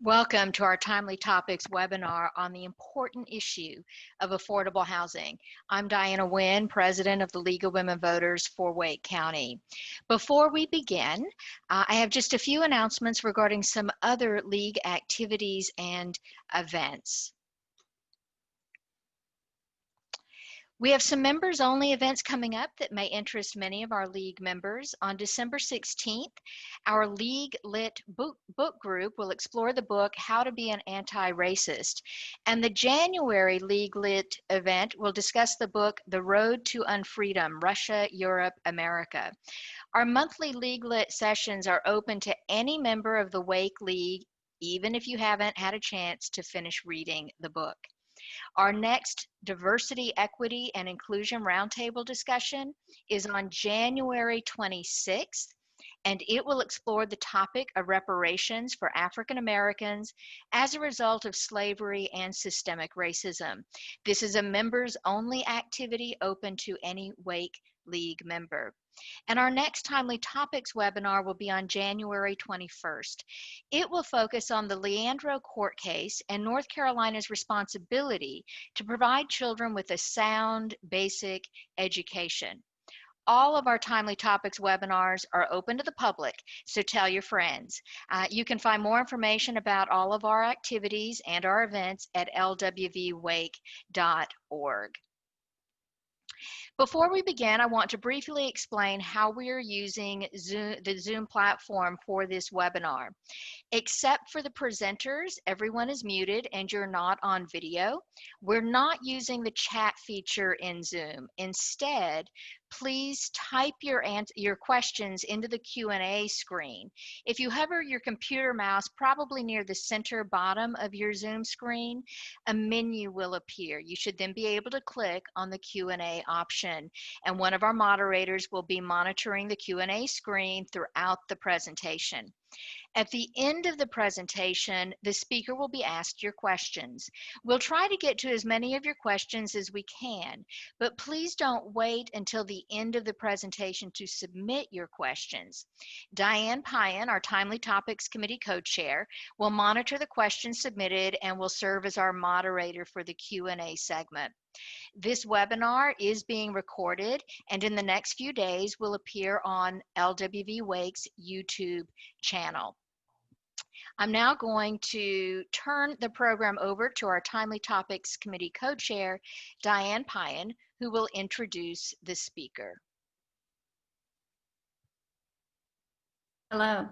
Welcome to our Timely Topics webinar on the important issue of affordable housing. I'm Diana Wynn, President of the League of Women Voters for Wake County. Before we begin, I have just a few announcements regarding some other League activities and events. We have some members-only events coming up that may interest many of our League members. On December 16th, our League Lit book group will explore the book, How to Be an Anti-Racist. And the January League Lit event will discuss the book, The Road to Unfreedom, Russia, Europe, America. Our monthly League Lit sessions are open to any member of the Wake League, even if you haven't had a chance to finish reading the book. Our next Diversity, Equity, and Inclusion Roundtable discussion is on January 26th, and it will explore the topic of reparations for African Americans as a result of slavery and systemic racism. This is a members-only activity open to any Wake League member. And our next Timely Topics webinar will be on January 21st. It will focus on the Leandro court case and North Carolina's responsibility to provide children with a sound, basic education. All of our Timely Topics webinars are open to the public, so tell your friends. You can find more information about all of our activities and our events at lwvwake.org. Before we begin, I want to briefly explain how we are using the Zoom platform for this webinar. Except for the presenters, everyone is muted and you're not on video. We're not using the chat feature in Zoom. Instead, please type your questions into the Q&A screen. If you hover your computer mouse probably near the center bottom of your Zoom screen, a menu will appear. You should then be able to click on the Q&A option, and one of our moderators will be monitoring the Q&A screen throughout the presentation. At the end of the presentation, the speaker will be asked your questions. We'll try to get to as many of your questions as we can, but please don't wait until the end of the presentation to submit your questions. Diane Pyan, our Timely Topics Committee co-chair, will monitor the questions submitted and will serve as our moderator for the Q&A segment. This webinar is being recorded and in the next few days will appear on LWV Wake's YouTube channel. I'm now going to turn the program over to our Timely Topics Committee co-chair, Diane Pyan, who will introduce the speaker. Hello.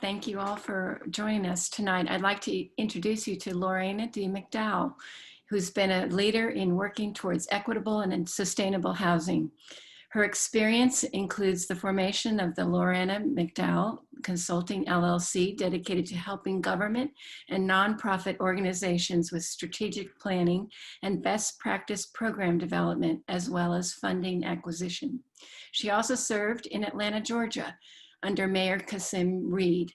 Thank you all for joining us tonight. I'd like to introduce you to Lorena McDowell, who's been a leader in working towards equitable and sustainable housing. Her experience includes the formation of the Lorena McDowell Consulting LLC, dedicated to helping government and nonprofit organizations with strategic planning and best practice program development, as well as funding acquisition. She also served in Atlanta, Georgia, under Mayor Kasim Reed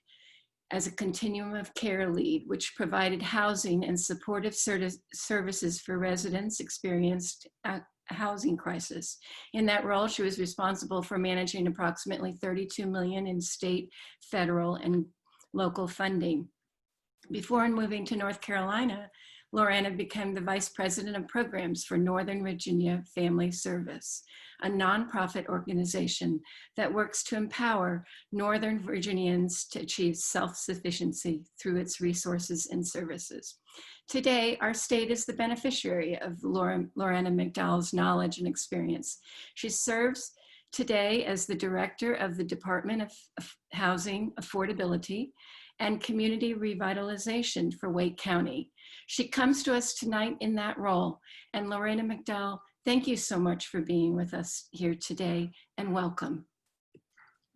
as a continuum of care lead, which provided housing and supportive services for residents experienced a housing crisis. In that role, she was responsible for managing approximately $32 million in state, federal, and local funding. Before moving to North Carolina, Lorena became the Vice President of Programs for Northern Virginia Family Service, a nonprofit organization that works to empower Northern Virginians to achieve self-sufficiency through its resources and services. Today, our state is the beneficiary of Lorena McDowell's knowledge and experience. She serves today as the Director of the Department of Housing Affordability and Community Revitalization for Wake County. She comes to us tonight in that role. And Lorena McDowell, thank you so much for being with us here today, and welcome.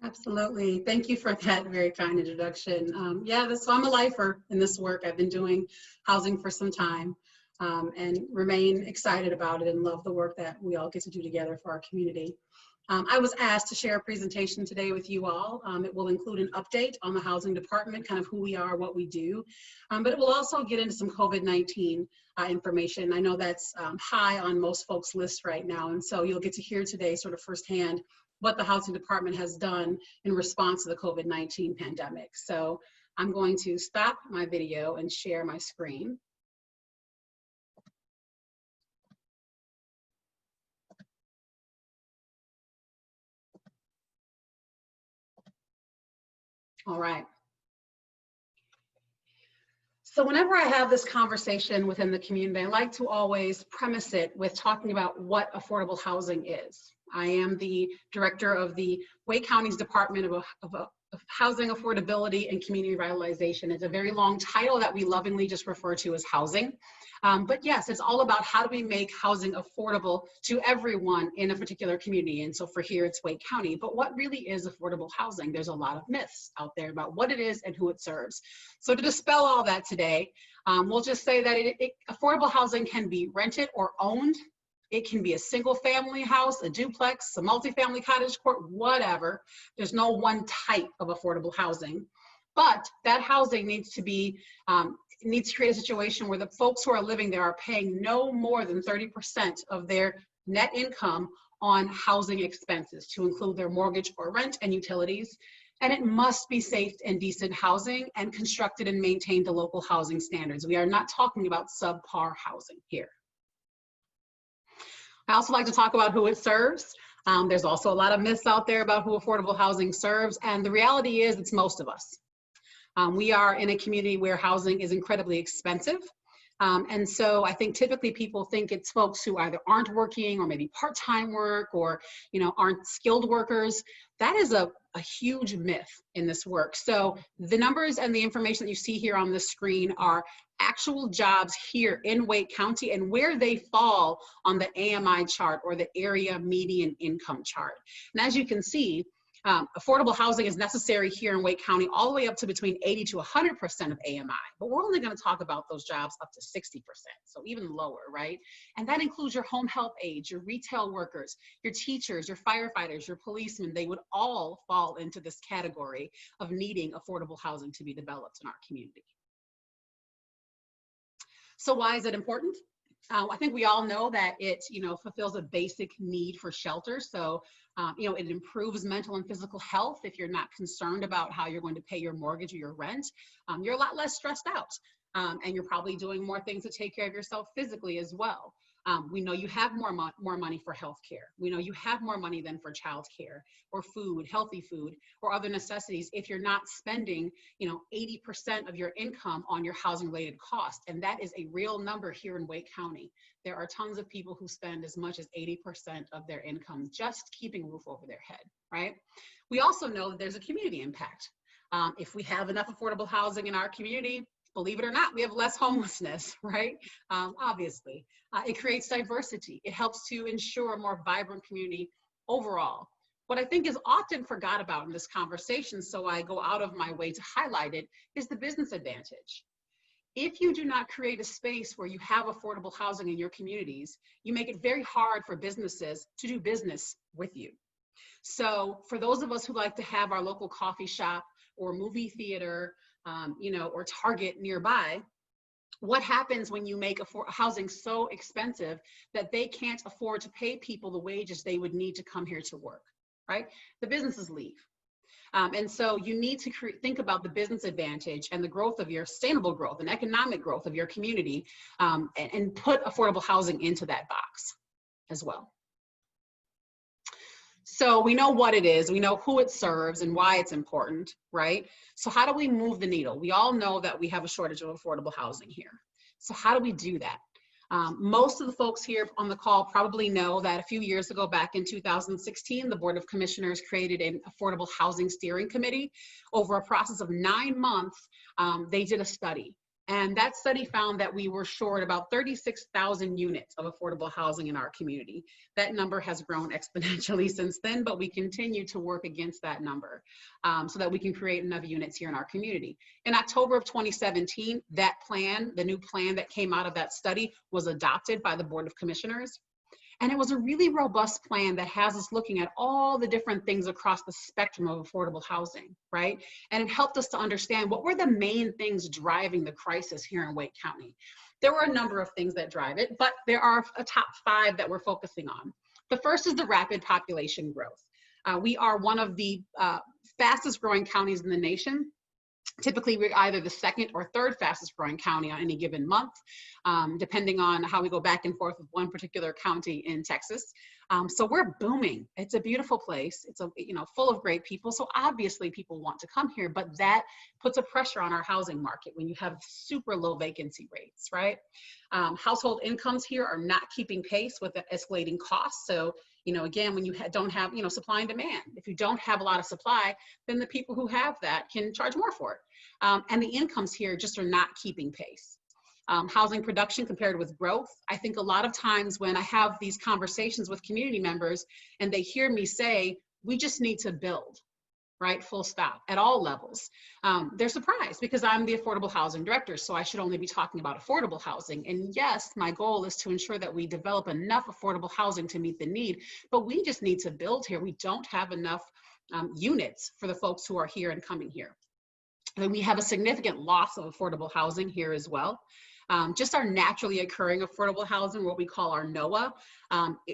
Absolutely. Thank you for that very kind introduction. So I'm a lifer in this work. I've been doing housing for some time and remain excited about it and love the work that we all get to do together for our community. I was asked to share a presentation today with you all. It will include an update on the housing department, kind of who we are, what we do, but it will also get into some COVID-19 information. I know that's high on most folks' lists right now, and so you'll get to hear today sort of firsthand what the housing department has done in response to the COVID-19 pandemic. So I'm going to stop my video and share my screen. All right. So whenever I have this conversation within the community, I like to always premise it with talking about what affordable housing is. I am the director of the Wake County's Department of Housing Affordability and Community Revitalization. It's a very long title that we lovingly just refer to as housing. But yes, it's all about how do we make housing affordable to everyone in a particular community. And so for here, it's Wake County. But what really is affordable housing? There's a lot of myths out there about what it is and who it serves. So to dispel all that today, we'll just say that affordable housing can be rented or owned. It can be a single family house, a duplex, a multifamily cottage court, whatever. There's no one type of affordable housing. But that housing needs to be, needs to create a situation where the folks who are living there are paying no more than 30% of their net income on housing expenses, to include their mortgage or rent and utilities. And it must be safe and decent housing and constructed and maintained to local housing standards. We are not talking about subpar housing here. I also like to talk about who it serves. There's also a lot of myths out there about who affordable housing serves, and the reality is it's most of us. We are in a community where housing is incredibly expensive. And so I think typically people think it's folks who either aren't working or maybe part-time work or, you know, aren't skilled workers. That is a huge myth in this work. So the numbers and the information that you see here on the screen are actual jobs here in Wake County and where they fall on the AMI chart or the area median income chart. And as you can see, affordable housing is necessary here in Wake County all the way up to between 80 to 100% of AMI, but we're only going to talk about those jobs up to 60%, so even lower, right? And that includes your home health aides, your retail workers, your teachers, your firefighters, your policemen. They would all fall into this category of needing affordable housing to be developed in our community. So why is it important? I think we all know that it, fulfills a basic need for shelter. So, it improves mental and physical health. If you're not concerned about how you're going to pay your mortgage or your rent, you're a lot less stressed out. And you're probably doing more things to take care of yourself physically as well. We know you have more money for health care. We know you have more money than for child care or food, healthy food, or other necessities if you're not spending, 80% of your income on your housing related costs. And that is a real number here in Wake County. There are tons of people who spend as much as 80% of their income just keeping a roof over their head, right? We also know that there's a community impact. If we have enough affordable housing in our community, believe it or not, we have less homelessness, right? Obviously. It creates diversity. It helps to ensure a more vibrant community overall. What I think is often forgot about in this conversation, so I go out of my way to highlight it, is the business advantage. If you do not create a space where you have affordable housing in your communities, you make it very hard for businesses to do business with you. So for those of us who like to have our local coffee shop or movie theater, or Target nearby, what happens when you make housing so expensive that they can't afford to pay people the wages they would need to come here to work, right? The businesses leave. And so you need to think about the business advantage and the growth of your sustainable growth and economic growth of your community, and put affordable housing into that box as well. So we know what it is, we know who it serves and why it's important, right? So how do we move the needle? We all know that we have a shortage of affordable housing here. So how do we do that? Most of the folks here on the call probably know that a few years ago, back in 2016, the Board of Commissioners created an Affordable Housing Steering Committee. Over a process of 9 months, they did a study. And that study found that we were short about 36,000 units of affordable housing in our community. That number has grown exponentially since then, but we continue to work against that number so that we can create enough units here in our community. In October of 2017, that plan, the new plan that came out of that study, was adopted by the Board of Commissioners. And it was a really robust plan that has us looking at all the different things across the spectrum of affordable housing, right? And it helped us to understand what were the main things driving the crisis here in Wake County. There were a number of things that drive it, but there are a top 5 that we're focusing on. The first is the rapid population growth. We are one of the fastest growing counties in the nation. Typically, we're either the second or third fastest growing county on any given month, depending on how we go back and forth with one particular county in Texas. So we're booming. It's a beautiful place. It's full of great people. So obviously people want to come here, but that puts a pressure on our housing market when you have super low vacancy rates, right? Household incomes here are not keeping pace with the escalating costs. So, again, when you don't have, supply and demand, if you don't have a lot of supply, then the people who have that can charge more for it. And the incomes here just are not keeping pace. Housing production compared with growth. I think a lot of times when I have these conversations with community members and they hear me say, we just need to build, right? Full stop, at all levels. They're surprised because I'm the affordable housing director, so I should only be talking about affordable housing. And yes, my goal is to ensure that we develop enough affordable housing to meet the need, but we just need to build here. We don't have enough units for the folks who are here and coming here. And we have a significant loss of affordable housing here as well. Just our naturally occurring affordable housing, what we call our NOAA,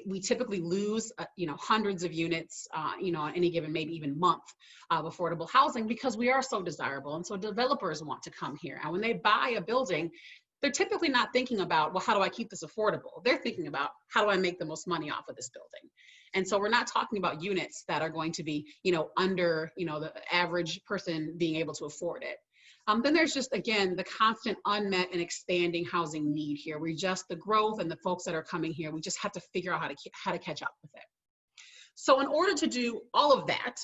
we typically lose, hundreds of units, on any given, maybe even month of affordable housing because we are so desirable. And so developers want to come here. And when they buy a building, they're typically not thinking about, well, how do I keep this affordable? They're thinking about, how do I make the most money off of this building? And so we're not talking about units that are going to be, under, the average person being able to afford it. Then there's just, again, the constant unmet and expanding housing need here. The growth and the folks that are coming here, we just have to figure out how to catch up with it. So in order to do all of that,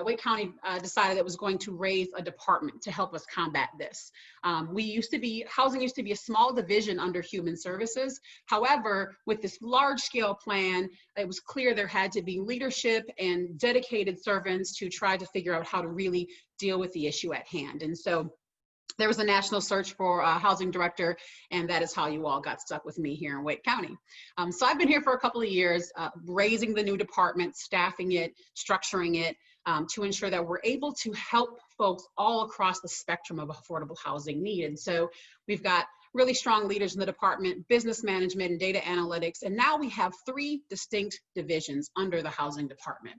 Wake County decided it was going to raise a department to help us combat this. Housing used to be a small division under Human Services. However, with this large scale plan, it was clear there had to be leadership and dedicated servants to try to figure out how to really deal with the issue at hand. And so there was a national search for a housing director, and that is how you all got stuck with me here in Wake County. So I've been here for a couple of years, raising the new department, staffing it, structuring it, to ensure that we're able to help folks all across the spectrum of affordable housing need. And so we've got really strong leaders in the department, business management and data analytics, and now we have 3 distinct divisions under the housing department.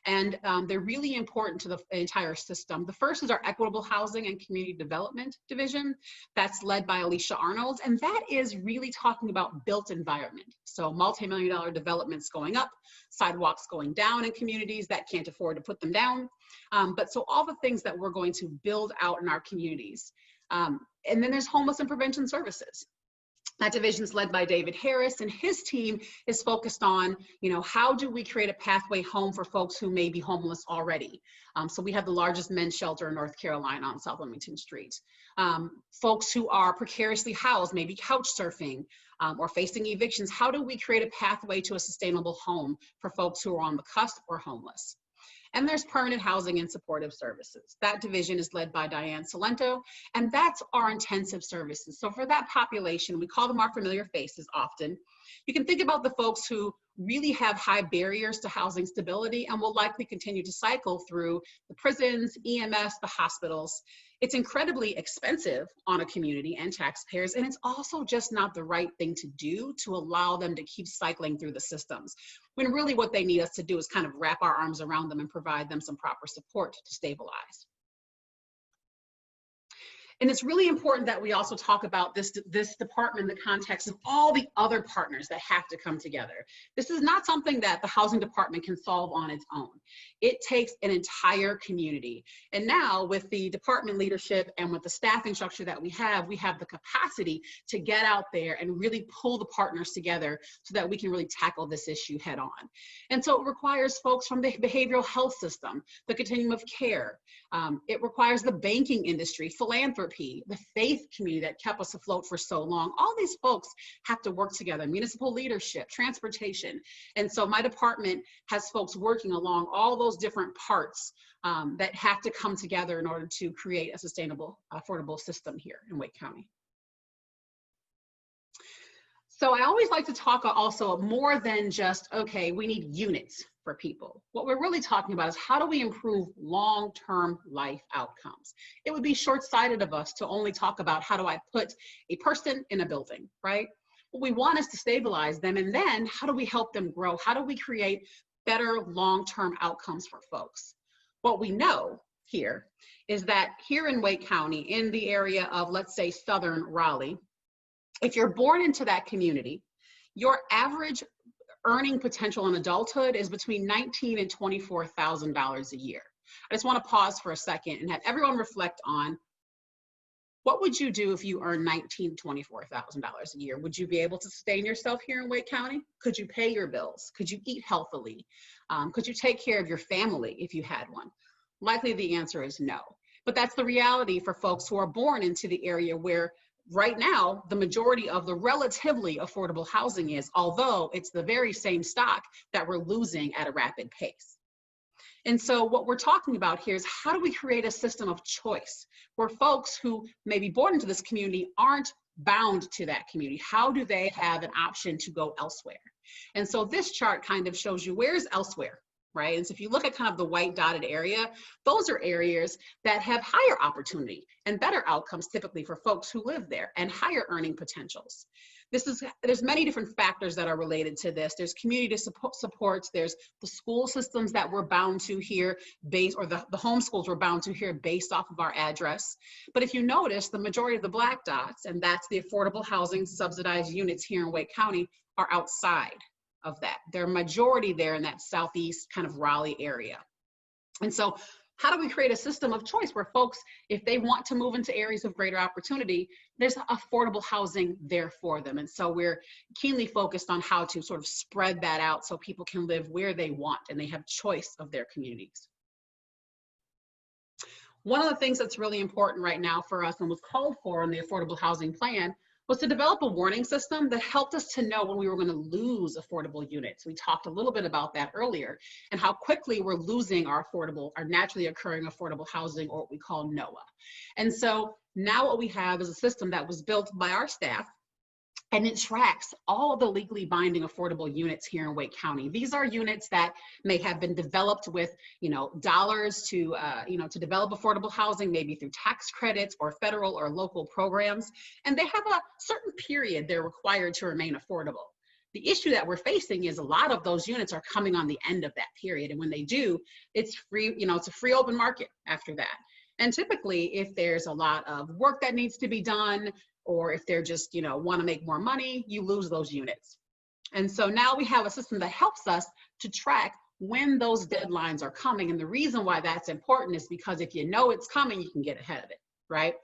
And they're really important to the entire system. The first is our Equitable Housing and Community Development Division. That's led by Alicia Arnold, and that is really talking about built environment. So multi-million-dollar developments going up, sidewalks going down in communities that can't afford to put them down. But so all the things that we're going to build out in our communities. And then there's homeless and prevention services. That division is led by David Harris, and his team is focused on, how do we create a pathway home for folks who may be homeless already? So we have the largest men's shelter in North Carolina on South Wilmington Street. Folks who are precariously housed, maybe couch surfing, or facing evictions, how do we create a pathway to a sustainable home for folks who are on the cusp or homeless? And there's permanent housing and supportive services. That division is led by Diane Salento, and that's our intensive services. So for that population, we call them our familiar faces often. You can think about the folks who really have high barriers to housing stability and will likely continue to cycle through the prisons, EMS, the hospitals. It's incredibly expensive on a community and taxpayers, and it's also just not the right thing to do to allow them to keep cycling through the systems, when really what they need us to do is kind of wrap our arms around them and provide them some proper support to stabilize. And it's really important that we also talk about this department in the context of all the other partners that have to come together. This is not something that the housing department can solve on its own. It takes an entire community. And now with the department leadership and with the staffing structure that we have the capacity to get out there and really pull the partners together so that we can really tackle this issue head on. And so it requires folks from the behavioral health system, the continuum of care. It requires the banking industry, philanthropy, the faith community that kept us afloat for so long. All these folks have to work together, municipal leadership, transportation. And so my department has folks working along all those different parts that have to come together in order to create a sustainable, affordable system here in Wake County. So I always like to talk also more than just, okay, we need units for people. What we're really talking about is how do we improve long-term life outcomes? It would be short-sighted of us to only talk about how do I put a person in a building, right? What we want is to stabilize them, and then how do we help them grow? How do we create better long-term outcomes for folks? What we know here is that here in Wake County, in the area of, let's say, southern Raleigh, if you're born into that community, your average earning potential in adulthood is between $19,000 and $24,000 a year. I just want to pause for a second and have everyone reflect on, what would you do if you earn $19,000, $24,000 a year? Would you be able to sustain yourself here in Wake County? Could you pay your bills? Could you eat healthily? Could you take care of your family if you had one? Likely the answer is no. But that's the reality for folks who are born into the area where right now the majority of the relatively affordable housing is, although it's the very same stock that we're losing at a rapid pace. And so what we're talking about here is, how do we create a system of choice where folks who may be born into this community aren't bound to that community? How do they have an option to go elsewhere? And so this chart kind of shows you where's elsewhere, right? And so if you look at kind of the white dotted area, those are areas that have higher opportunity and better outcomes typically for folks who live there, and higher earning potentials. There's many different factors that are related to this. There's community supports, there's the school systems that we're bound to here or the homeschools we're bound to here based off of our address. But if you notice, the majority of the black dots, and that's the affordable housing subsidized units here in Wake County, are outside of that. They're majority there in that southeast kind of Raleigh area. And so how do we create a system of choice where folks, if they want to move into areas of greater opportunity, there's affordable housing there for them? And so we're keenly focused on how to sort of spread that out so people can live where they want and they have choice of their communities. One of the things that's really important right now for us and was called for in the Affordable Housing Plan was to develop a warning system that helped us to know when we were going to lose affordable units. We talked a little bit about that earlier, and how quickly we're losing our naturally occurring affordable housing, or what we call NOAA. And so now what we have is a system that was built by our staff, and it tracks all of the legally binding affordable units here in Wake County. These are units that may have been developed with, dollars to develop affordable housing, maybe through tax credits or federal or local programs. And they have a certain period they're required to remain affordable. The issue that we're facing is a lot of those units are coming on the end of that period. And when they do, it's free, it's a free open market after that. And typically, if there's a lot of work that needs to be done, or if they're just, want to make more money, you lose those units. And so now we have a system that helps us to track when those deadlines are coming. And the reason why that's important is because if you know it's coming, you can get ahead of it, right?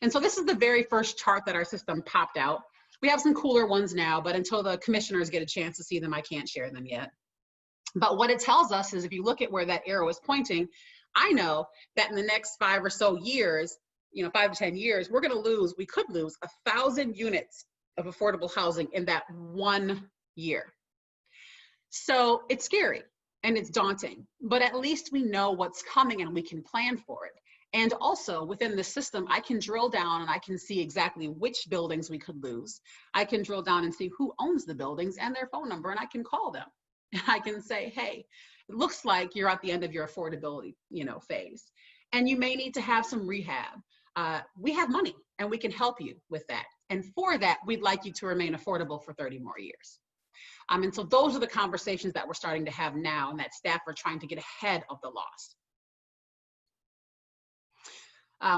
And so this is the very first chart that our system popped out. We have some cooler ones now, but until the commissioners get a chance to see them, I can't share them yet. But what it tells us is, if you look at where that arrow is pointing, I know that in the next 5 or so years, 5 to 10 years, we could lose 1,000 units of affordable housing in that 1 year. So it's scary and it's daunting, but at least we know what's coming and we can plan for it. And also within the system, I can drill down and I can see exactly which buildings we could lose. I can drill down and see who owns the buildings and their phone number, and I can call them. And I can say, hey, it looks like you're at the end of your affordability, phase, and you may need to have some rehab. We have money and we can help you with that. And for that, we'd like you to remain affordable for 30 more years. And so those are the conversations that we're starting to have now, and that staff are trying to get ahead of the loss.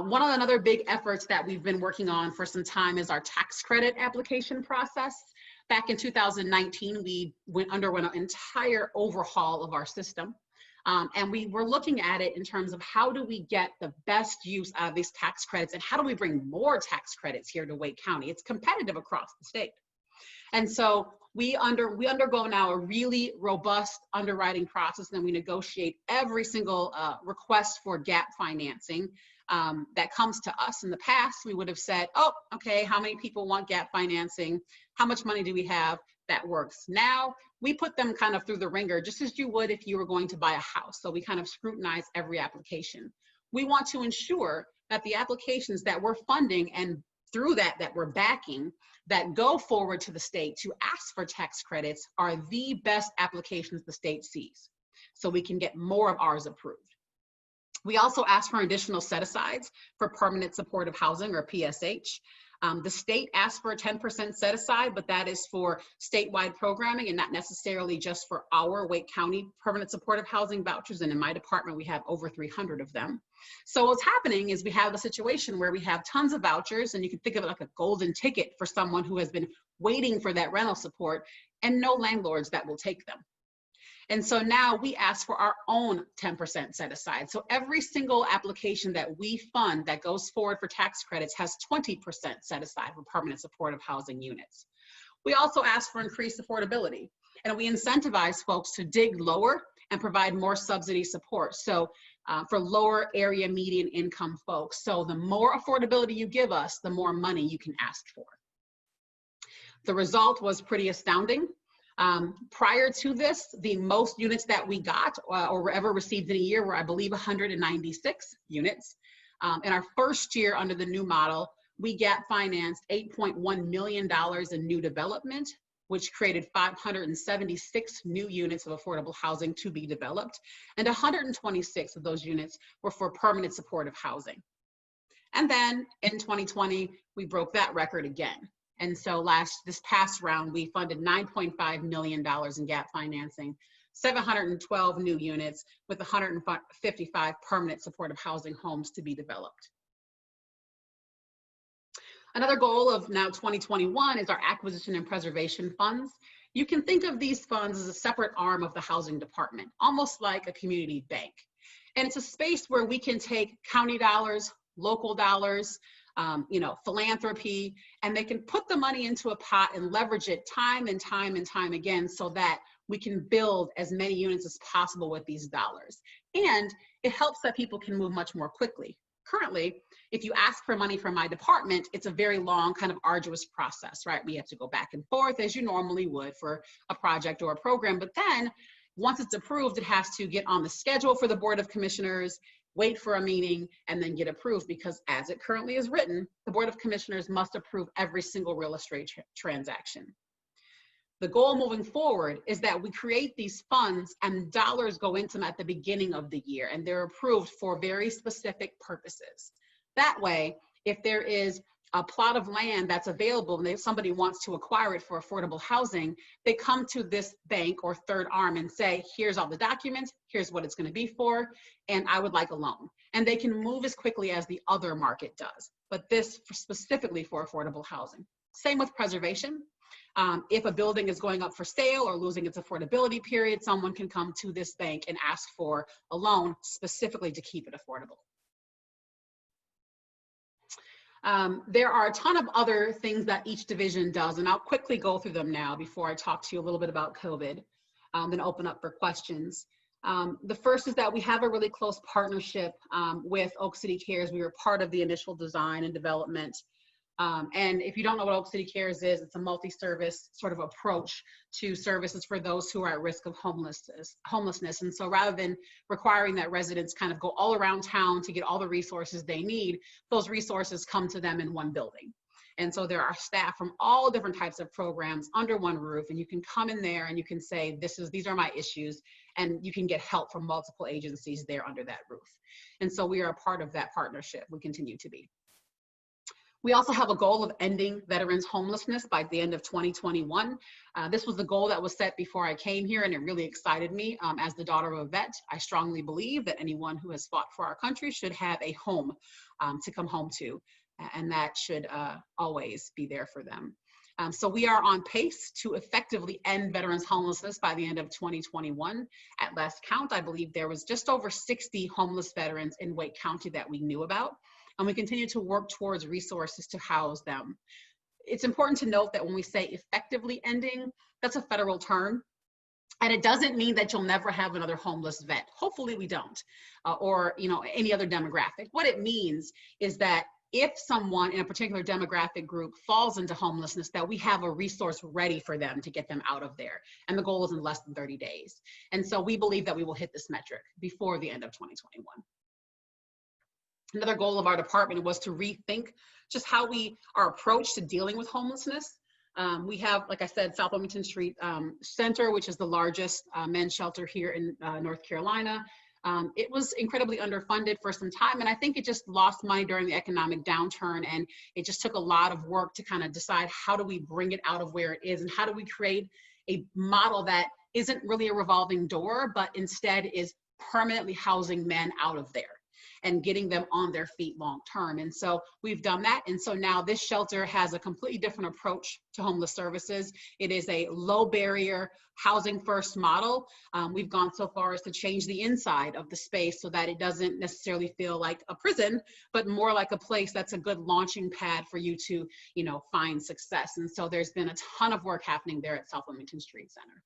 One of another big efforts that we've been working on for some time is our tax credit application process. Back in 2019, we underwent an entire overhaul of our system. And we were looking at it in terms of how do we get the best use out of these tax credits, and how do we bring more tax credits here to Wake County? It's competitive across the state. And so we undergo now a really robust underwriting process, and we negotiate every single request for gap financing that comes to us. In the past, we would have said, oh, okay, how many people want gap financing? How much money do we have? That works. Now we put them kind of through the ringer, just as you would if you were going to buy a house. So we kind of scrutinize every application. We want to ensure that the applications that we're funding, and through that we're backing, that go forward to the state to ask for tax credits, are the best applications the state sees, so we can get more of ours approved. We also ask for additional set-asides for permanent supportive housing, or PSH. The state asks for a 10% set aside, but that is for statewide programming and not necessarily just for our Wake County permanent supportive housing vouchers. And in my department, we have over 300 of them. So what's happening is we have a situation where we have tons of vouchers, and you can think of it like a golden ticket for someone who has been waiting for that rental support, and no landlords that will take them. And so now we ask for our own 10% set aside. So every single application that we fund that goes forward for tax credits has 20% set aside for permanent supportive housing units. We also ask for increased affordability, and we incentivize folks to dig lower and provide more subsidy support. So for lower area median income folks. So the more affordability you give us, the more money you can ask for. The result was pretty astounding. Prior to this, the most units that we got or ever received in a year were, I believe, 196 units. In our first year under the new model, we gap financed $8.1 million in new development, which created 576 new units of affordable housing to be developed, and 126 of those units were for permanent supportive housing. And then in 2020, we broke that record again. And so this past round, we funded $9.5 million in gap financing, 712 new units with 155 permanent supportive housing homes to be developed. Another goal of now 2021 is our acquisition and preservation funds. You can think of these funds as a separate arm of the housing department, almost like a community bank. And it's a space where we can take county dollars, local dollars, philanthropy, and they can put the money into a pot and leverage it time and time and time again so that we can build as many units as possible with these dollars. And it helps that people can move much more quickly. Currently, if you ask for money from my department, it's a very long, kind of arduous process, right? We have to go back and forth as you normally would for a project or a program. But then once it's approved, it has to get on the schedule for the Board of Commissioners, wait for a meeting, and then get approved, because as it currently is written, the Board of Commissioners must approve every single real estate transaction. The goal moving forward is that we create these funds and dollars go into them at the beginning of the year, and they're approved for very specific purposes. That way, if there is a plot of land that's available and somebody wants to acquire it for affordable housing, they come to this bank or third arm and say, here's all the documents, here's what it's going to be for, and I would like a loan. And they can move as quickly as the other market does, but this specifically for affordable housing. Same with preservation. If a building is going up for sale or losing its affordability period, someone can come to this bank and ask for a loan specifically to keep it affordable. There are a ton of other things that each division does, and I'll quickly go through them now before I talk to you a little bit about COVID, then open up for questions. The first is that we have a really close partnership with Oak City Cares. We were part of the initial design and development. And if you don't know what Oak City Cares is, it's a multi-service sort of approach to services for those who are at risk of homelessness. And so rather than requiring that residents kind of go all around town to get all the resources they need, those resources come to them in one building. And so there are staff from all different types of programs under one roof, and you can come in there and you can say, these are my issues, and you can get help from multiple agencies there under that roof. And so we are a part of that partnership. We continue to be. We also have a goal of ending veterans homelessness by the end of 2021. This was the goal that was set before I came here, and it really excited me. As the daughter of a vet, I strongly believe that anyone who has fought for our country should have a home to come home to, and that should always be there for them. So we are on pace to effectively end veterans homelessness by the end of 2021. At last count, I believe there was just over 60 homeless veterans in Wake County that we knew about. And we continue to work towards resources to house them. It's important to note that when we say effectively ending, that's a federal term. And it doesn't mean that you'll never have another homeless vet. Hopefully we don't, or any other demographic. What it means is that if someone in a particular demographic group falls into homelessness, that we have a resource ready for them to get them out of there. And the goal is in less than 30 days. And so we believe that we will hit this metric before the end of 2021. Another goal of our department was to rethink just how our approach to dealing with homelessness. We have, like I said, South Wilmington Street Center, which is the largest men's shelter here in North Carolina. It was incredibly underfunded for some time, and I think it just lost money during the economic downturn, and it just took a lot of work to kind of decide how do we bring it out of where it is, and how do we create a model that isn't really a revolving door, but instead is permanently housing men out of there and getting them on their feet long term. And so we've done that. And so now this shelter has a completely different approach to homeless services. It is a low barrier housing first model. We've gone so far as to change the inside of the space so that it doesn't necessarily feel like a prison, but more like a place that's a good launching pad for you to, find success. And so there's been a ton of work happening there at South Wilmington Street Center.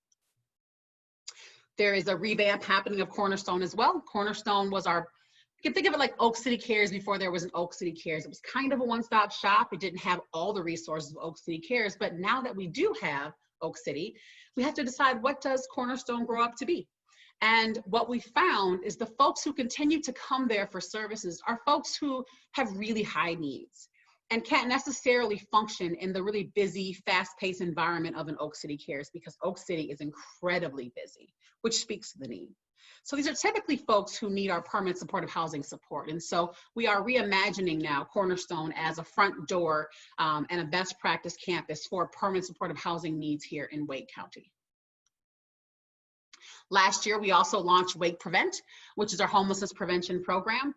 There is a revamp happening of Cornerstone as well. Cornerstone was you can think of it like Oak City Cares before there was an Oak City Cares. It was kind of a one-stop shop. It didn't have all the resources of Oak City Cares, but now that we do have Oak City, we have to decide, what does Cornerstone grow up to be? And what we found is the folks who continue to come there for services are folks who have really high needs and can't necessarily function in the really busy, fast-paced environment of an Oak City Cares, because Oak City is incredibly busy, which speaks to the need. So these are typically folks who need our permanent supportive housing support. And so we are reimagining now Cornerstone as a front door and a best practice campus for permanent supportive housing needs here in Wake County. Last year, we also launched Wake Prevent, which is our homelessness prevention program.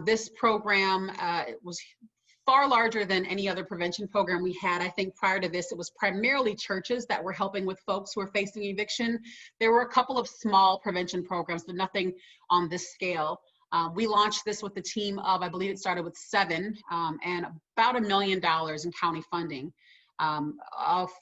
This program was far larger than any other prevention program we had. I think prior to this, it was primarily churches that were helping with folks who are facing eviction. There were a couple of small prevention programs, but nothing on this scale. We launched this with a team of, I believe it started with 7, and about $1 million in county funding.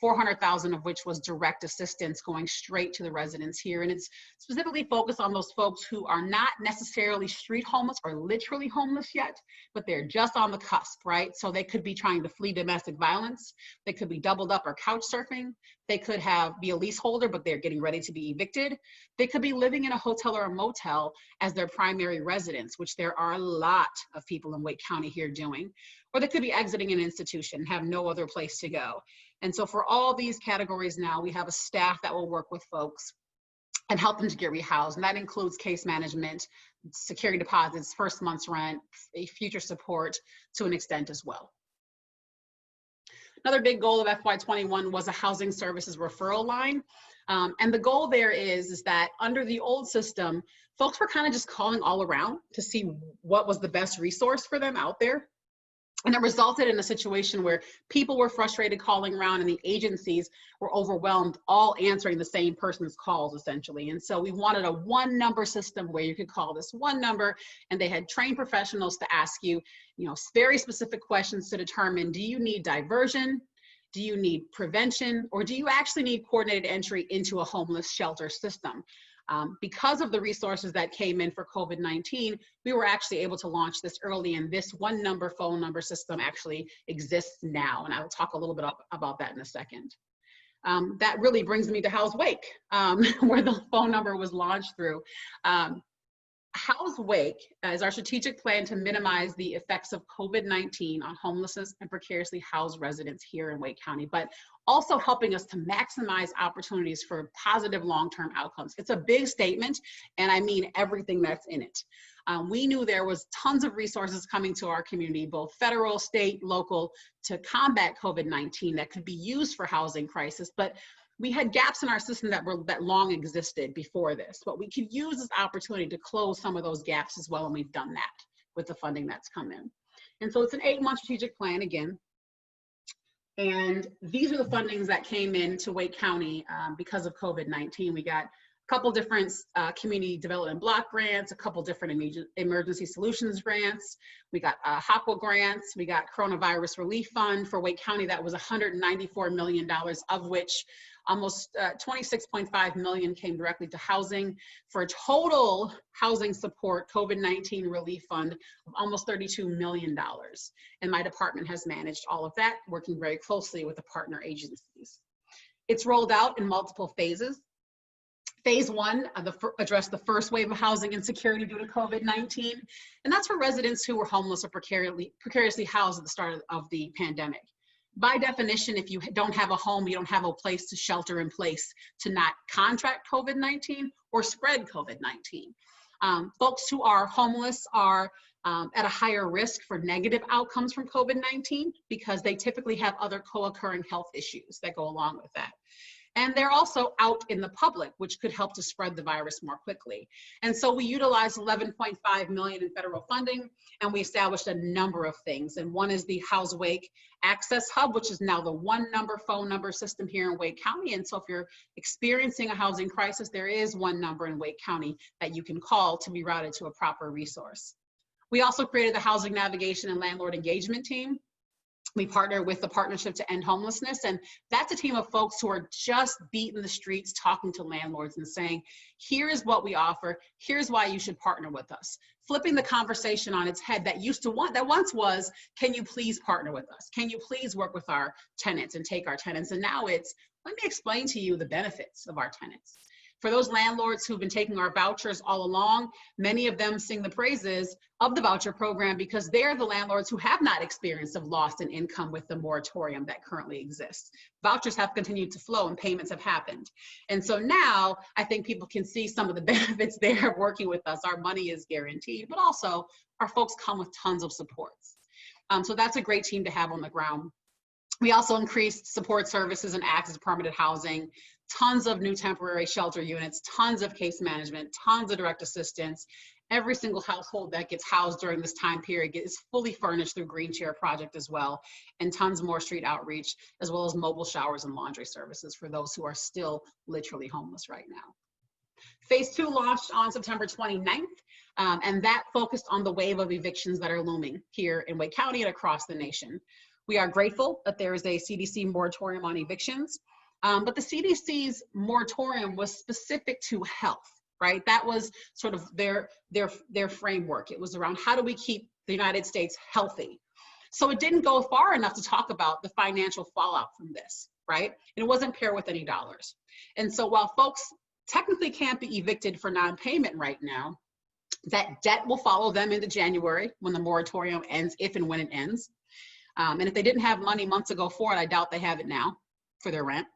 400,000 of which was direct assistance going straight to the residents here. And it's specifically focused on those folks who are not necessarily street homeless or literally homeless yet, but they're just on the cusp, right? So they could be trying to flee domestic violence. They could be doubled up or couch surfing. They could be a leaseholder, but they're getting ready to be evicted. They could be living in a hotel or a motel as their primary residence, which there are a lot of people in Wake County here doing. Or they could be exiting an institution, have no other place to go. And so for all these categories now, we have a staff that will work with folks and help them to get rehoused. And that includes case management, security deposits, first month's rent, future support to an extent as well. Another big goal of FY21 was a housing services referral line. And the goal there is that under the old system, folks were kind of just calling all around to see what was the best resource for them out there. And it resulted in a situation where people were frustrated calling around and the agencies were overwhelmed, all answering the same person's calls essentially. And so we wanted a 1-number system where you could call this one number and they had trained professionals to ask you, very specific questions to determine, do you need diversion? Do you need prevention? Or do you actually need coordinated entry into a homeless shelter system? Because of the resources that came in for COVID-19, we were actually able to launch this early, and this 1-number phone number system actually exists now. And I will talk a little bit about that in a second. That really brings me to House Wake, where the phone number was launched through. House Wake is our strategic plan to minimize the effects of COVID-19 on homelessness and precariously housed residents here in Wake County, but also helping us to maximize opportunities for positive long-term outcomes. It's a big statement, and I mean everything that's in it. We knew there was tons of resources coming to our community, both federal, state, local, to combat COVID-19 that could be used for housing crisis, but we had gaps in our system that long existed before this, but we could use this opportunity to close some of those gaps as well, and we've done that with the funding that's come in. And so it's an 8-month strategic plan again. And these are the fundings that came in to Wake County because of COVID-19. We got a couple different community development block grants, a couple different emergency solutions grants. We got HOPWA grants. We got coronavirus relief fund for Wake County. That was $194 million, of which almost 26.5 million came directly to housing, for a total housing support COVID-19 relief fund of almost $32 million. And my department has managed all of that, working very closely with the partner agencies. It's rolled out in multiple phases. Phase 1 addressed the first wave of housing insecurity due to COVID-19, and that's for residents who were homeless or precariously housed at the start of the pandemic. By definition, if you don't have a home, you don't have a place to shelter in place to not contract COVID-19 or spread COVID-19. Folks who are homeless are at a higher risk for negative outcomes from COVID-19 because they typically have other co-occurring health issues that go along with that. And they're also out in the public, which could help to spread the virus more quickly. And so we utilized $11.5 million in federal funding, and we established a number of things. And one is the House Wake Access Hub, which is now the phone number system here in Wake County. And so if you're experiencing a housing crisis, there is one number in Wake County that you can call to be routed to a proper resource. We also created the Housing Navigation and Landlord Engagement Team. We partner with the Partnership to End Homelessness, and that's a team of folks who are just beating the streets, talking to landlords and saying, here is what we offer, here's why you should partner with us. Flipping the conversation on its head that once was, can you please partner with us? Can you please work with our tenants and take our tenants? And now it's, let me explain to you the benefits of our tenants. For those landlords who've been taking our vouchers all along, many of them sing the praises of the voucher program because they're the landlords who have not experienced a loss in income with the moratorium that currently exists. Vouchers have continued to flow and payments have happened. And so now I think people can see some of the benefits there of working with us. Our money is guaranteed, but also our folks come with tons of supports. So that's a great team to have on the ground. We also increased support services and access to permanent housing, tons of new temporary shelter units, tons of case management, tons of direct assistance. Every single household that gets housed during this time period is fully furnished through Green Chair Project as well, and tons more street outreach, as well as mobile showers and laundry services for those who are still literally homeless right now. Phase 2 launched on September 29th, and that focused on the wave of evictions that are looming here in Wake County and across the nation. We are grateful that there is a CDC moratorium on evictions, but the CDC's moratorium was specific to health, right? That was sort of their framework. It was around how do we keep the United States healthy? So it didn't go far enough to talk about the financial fallout from this, right? And it wasn't paired with any dollars. And so while folks technically can't be evicted for non-payment right now, that debt will follow them into January when the moratorium ends, if and when it ends. And if they didn't have money months ago for it, I doubt they have it now for their rent.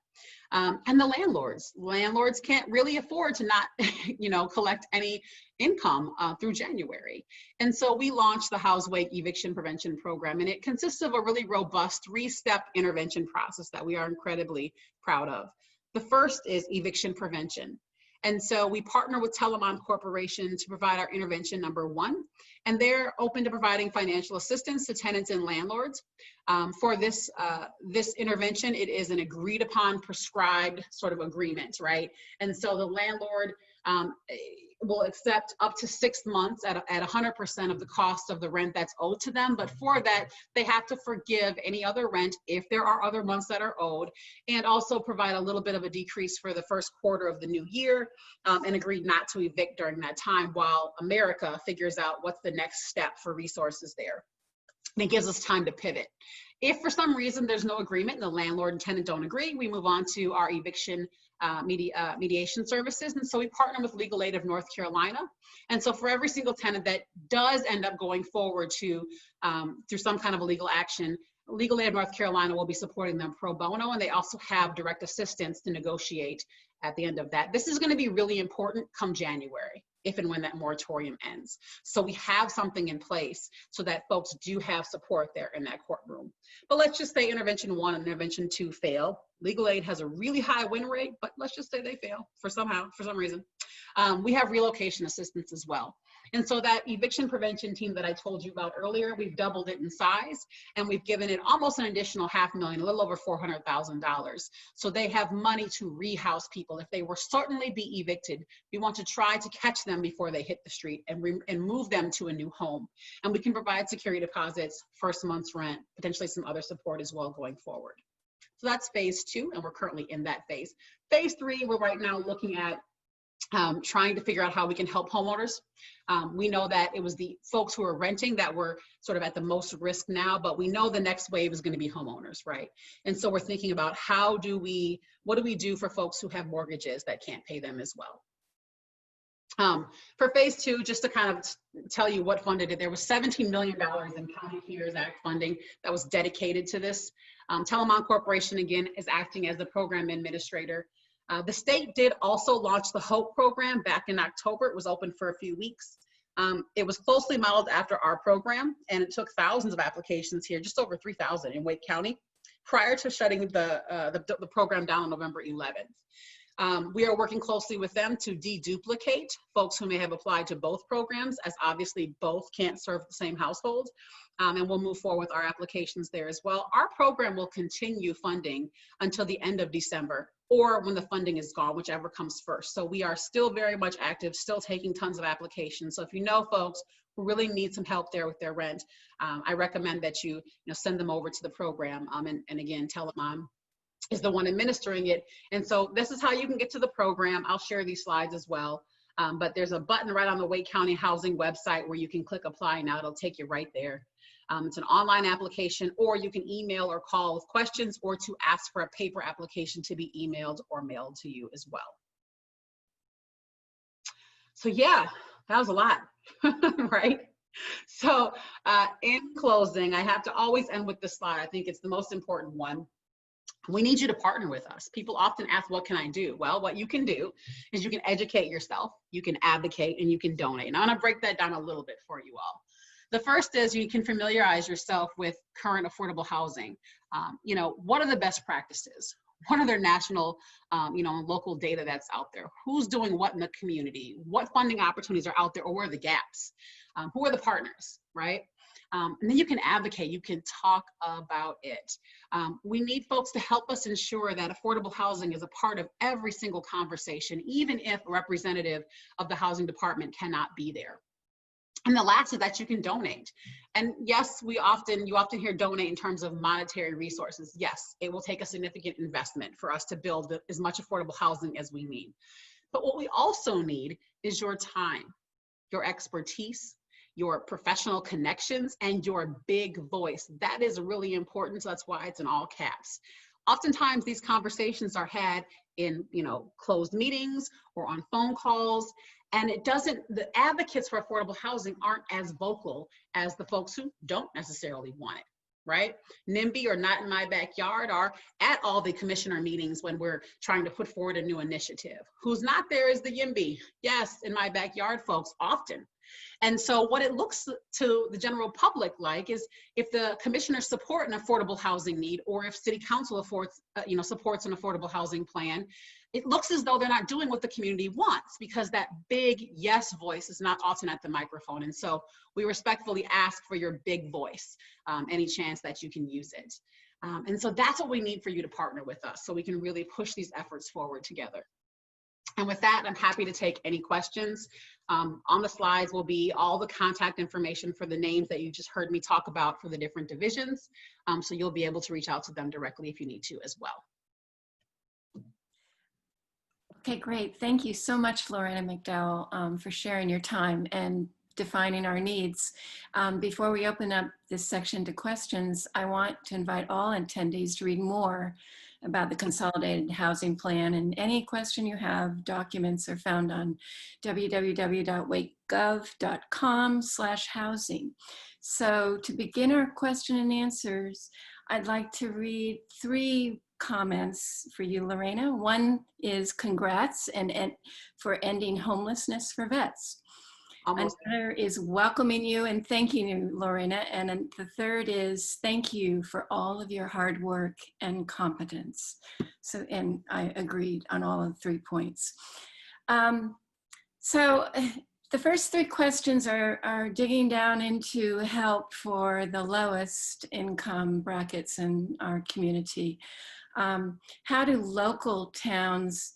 And the landlords can't really afford to not, collect any income through January. And so we launched the House Wake Eviction Prevention Program, and it consists of a really robust 3-step intervention process that we are incredibly proud of. The first is eviction prevention. And so we partner with Telamon Corporation to provide our intervention number 1, and they're open to providing financial assistance to tenants and landlords. For this intervention, it is an agreed upon prescribed sort of agreement, right? And so the landlord will accept up to 6 months at 100% of the cost of the rent that's owed to them. But for that, they have to forgive any other rent if there are other months that are owed, and also provide a little bit of a decrease for the first quarter of the new year, and agree not to evict during that time while America figures out what's the next step for resources there. And it gives us time to pivot. If for some reason there's no agreement and the landlord and tenant don't agree, we move on to our eviction mediation services. And so we partner with Legal Aid of North Carolina. And so for every single tenant that does end up going forward to through some kind of a legal action, Legal Aid of North Carolina will be supporting them pro bono, and they also have direct assistance to negotiate at the end of that. This is going to be really important come January, if and when that moratorium ends. So we have something in place so that folks do have support there in that courtroom. But let's just say intervention 1 and intervention 2 fail. Legal aid has a really high win rate, but let's just say they fail for some reason. We have relocation assistance as well. And so that eviction prevention team that I told you about earlier, we've doubled it in size, and we've given it almost an additional $500,000, a little over $400,000. So they have money to rehouse people. If they were certainly be evicted, we want to try to catch them before they hit the street and move them to a new home. And we can provide security deposits, first month's rent, potentially some other support as well going forward. So that's phase 2, and we're currently in that phase. Phase 3, we're right now looking at trying to figure out how we can help homeowners. We know that it was the folks who are renting that were sort of at the most risk now, but we know the next wave is going to be homeowners, right? And so we're thinking about what do we do for folks who have mortgages that can't pay them as well. For phase 2, just to kind of tell you what funded it, there was $17 million in County CARES Act funding that was dedicated to this. Telamon Corporation, again, is acting as the program administrator. The state did also launch the HOPE program back in October. It was open for a few weeks. It was closely modeled after our program, and it took thousands of applications here, just over 3,000 in Wake County, prior to shutting the program down on November 11th. We are working closely with them to deduplicate folks who may have applied to both programs, as obviously both can't serve the same household. And we'll move forward with our applications there as well. Our program will continue funding until the end of December, or when the funding is gone, whichever comes first. So we are still very much active, still taking tons of applications. So if you know folks who really need some help there with their rent, I recommend that you send them over to the program. And again, tell them Mom is the one administering it. And so this is how you can get to the program. I'll share these slides as well. But there's a button right on the Wake County Housing website where you can click apply now. It'll take you right there. It's an online application, or you can email or call with questions, or to ask for a paper application to be emailed or mailed to you as well. So yeah, that was a lot, right? So in closing, I have to always end with this slide. I think it's the most important one. We need you to partner with us. People often ask, what can I do? Well, what you can do is you can educate yourself, you can advocate, and you can donate. And I'm gonna break that down a little bit for you all. The first is you can familiarize yourself with current affordable housing. What are the best practices? What are their national, local data that's out there? Who's doing what in the community? What funding opportunities are out there, or where are the gaps? Who are the partners, right? And then you can advocate, you can talk about it. We need folks to help us ensure that affordable housing is a part of every single conversation, even if a representative of the housing department cannot be there. And the last is that you can donate. And yes, you often hear donate in terms of monetary resources. Yes, it will take a significant investment for us to build as much affordable housing as we need. But what we also need is your time, your expertise, your professional connections, and your big voice. That is really important, so that's why it's in all caps. Oftentimes these conversations are had in closed meetings or on phone calls, and the advocates for affordable housing aren't as vocal as the folks who don't necessarily want it, right? NIMBY or Not in My Backyard are at all the commissioner meetings when we're trying to put forward a new initiative. Who's not there is the YIMBY. Yes, in my backyard folks often. And so what it looks to the general public like is if the commissioners support an affordable housing need, or if city council supports an affordable housing plan, it looks as though they're not doing what the community wants, because that big yes voice is not often at the microphone. And so we respectfully ask for your big voice, any chance that you can use it. And so that's what we need for you to partner with us, so we can really push these efforts forward together. And with that, I'm happy to take any questions. On the slides will be all the contact information for the names that you just heard me talk about for the different divisions. So you'll be able to reach out to them directly if you need to as well. Okay, great. Thank you so much, Lorena McDowell, for sharing your time and defining our needs. Before we open up this section to questions, I want to invite all attendees to read more about the Consolidated Housing Plan, and any question you have, documents are found on www.wakegov.com/housing. So to begin our question and answers, I'd like to read 3 comments for you, Lorena. One is congrats for ending homelessness for vets. Another is welcoming you and thanking you, Lorena. And the third is thank you for all of your hard work and competence. So, and I agreed on all of 3 points. So the first 3 questions are digging down into help for the lowest income brackets in our community. How do local towns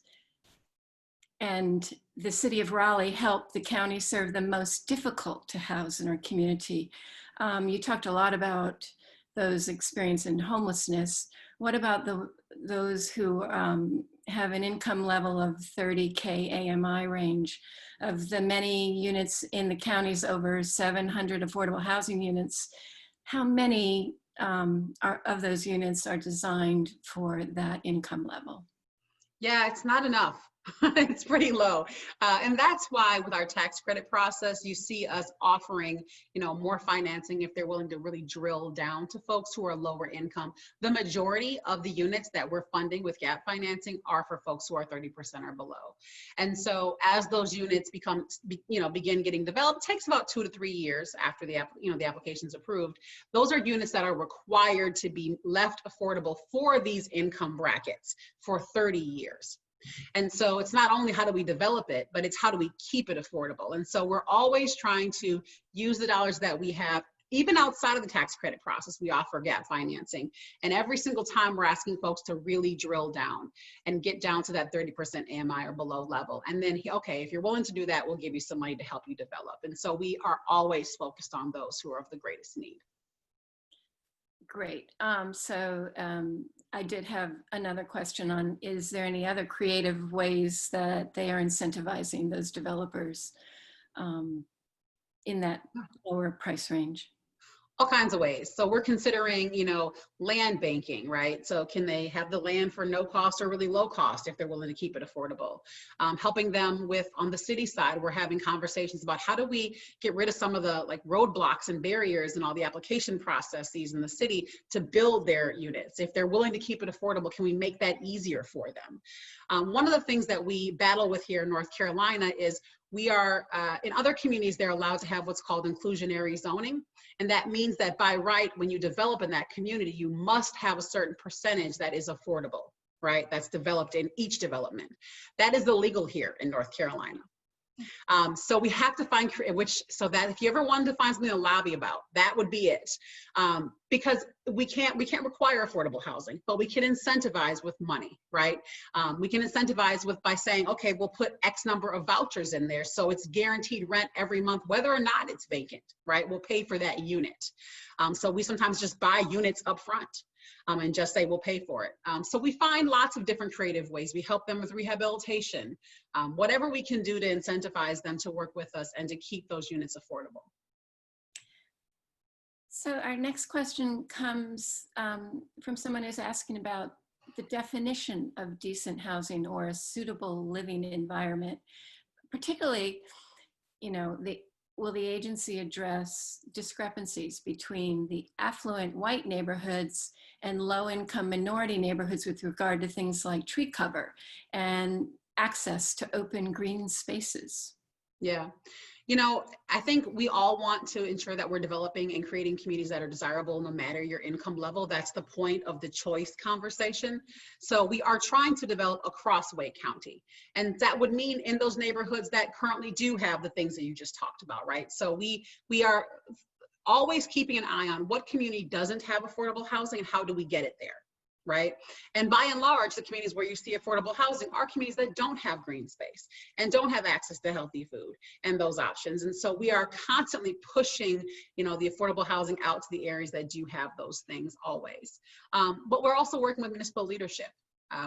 and the city of Raleigh help the county serve the most difficult to house in our community? You talked a lot about those experiencing homelessness. What about those who have an income level of 30K AMI range? Of the many units in the county's over 700 affordable housing units, how many of those units are designed for that income level? Yeah, it's not enough. It's pretty low. And that's why with our tax credit process, you see us offering, more financing if they're willing to really drill down to folks who are lower income. The majority of the units that we're funding with gap financing are for folks who are 30% or below. And so as those units begin getting developed, it takes about 2 to 3 years after the application's approved. Those are units that are required to be left affordable for these income brackets for 30 years. And so it's not only how do we develop it, but it's how do we keep it affordable. And so we're always trying to use the dollars that we have. Even outside of the tax credit process, we offer gap financing. And every single time we're asking folks to really drill down and get down to that 30% AMI or below level. And then, okay, if you're willing to do that, we'll give you some money to help you develop. And so we are always focused on those who are of the greatest need. Great. I did have another question on, is there any other creative ways that they are incentivizing those developers in that lower price range? All kinds of ways. So we're considering, land banking, right? So can they have the land for no cost or really low cost if they're willing to keep it affordable? Helping them with, on the city side, we're having conversations about how do we get rid of some of the roadblocks and barriers and all the application processes in the city to build their units. If they're willing to keep it affordable, can we make that easier for them? One of the things that we battle with here in North Carolina is we are, in other communities, they're allowed to have what's called inclusionary zoning. And that means that by right, when you develop in that community, you must have a certain percentage that is affordable, right? That's developed in each development. That is illegal here in North Carolina. So we have to find so that if you ever wanted to find something to lobby about, that would be it. Because we can't require affordable housing, but we can incentivize with money, right? We can incentivize by saying, okay, we'll put X number of vouchers in there, so it's guaranteed rent every month, whether or not it's vacant, right? We'll pay for that unit. So we sometimes just buy units up front. And just say we'll pay for it. So we find lots of different creative ways. We help them with rehabilitation, whatever we can do to incentivize them to work with us and to keep those units affordable. So our next question comes from someone who's asking about the definition of decent housing or a suitable living environment, particularly, will the agency address discrepancies between the affluent white neighborhoods and low-income minority neighborhoods with regard to things like tree cover and access to open green spaces? Yeah. I think we all want to ensure that we're developing and creating communities that are desirable no matter your income level. That's the point of the choice conversation. So we are trying to develop across Wake County. And that would mean in those neighborhoods that currently do have the things that you just talked about, right? So we are always keeping an eye on what community doesn't have affordable housing and how do we get it there, right? And by and large, the communities where you see affordable housing are communities that don't have green space and don't have access to healthy food and those options. And so we are constantly pushing, the affordable housing out to the areas that do have those things always. But we're also working with municipal leadership.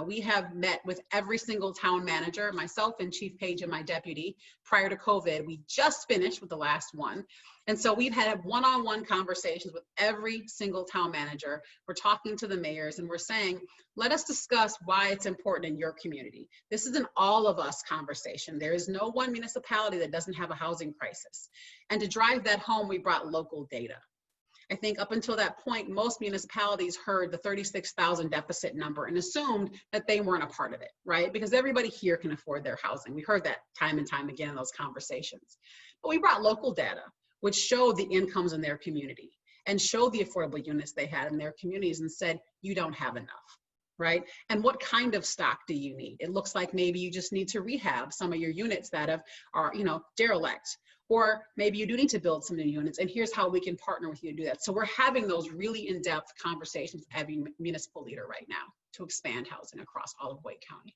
We have met with every single town manager, myself and Chief Page and my deputy, prior to COVID. We just finished with the last one. And so we've had one-on-one conversations with every single town manager. We're talking to the mayors and we're saying, let us discuss why it's important in your community. This is an all of us conversation. There is no one municipality that doesn't have a housing crisis. And to drive that home, we brought local data. I think up until that point, most municipalities heard the 36,000 deficit number and assumed that they weren't a part of it, right? Because everybody here can afford their housing. We heard that time and time again in those conversations. But we brought local data, which showed the incomes in their community and showed the affordable units they had in their communities and said, you don't have enough, right? And what kind of stock do you need? It looks like maybe you just need to rehab some of your units that are derelict. Or maybe you do need to build some new units, and here's how we can partner with you to do that. So we're having those really in-depth conversations with every municipal leader right now to expand housing across all of Wake County.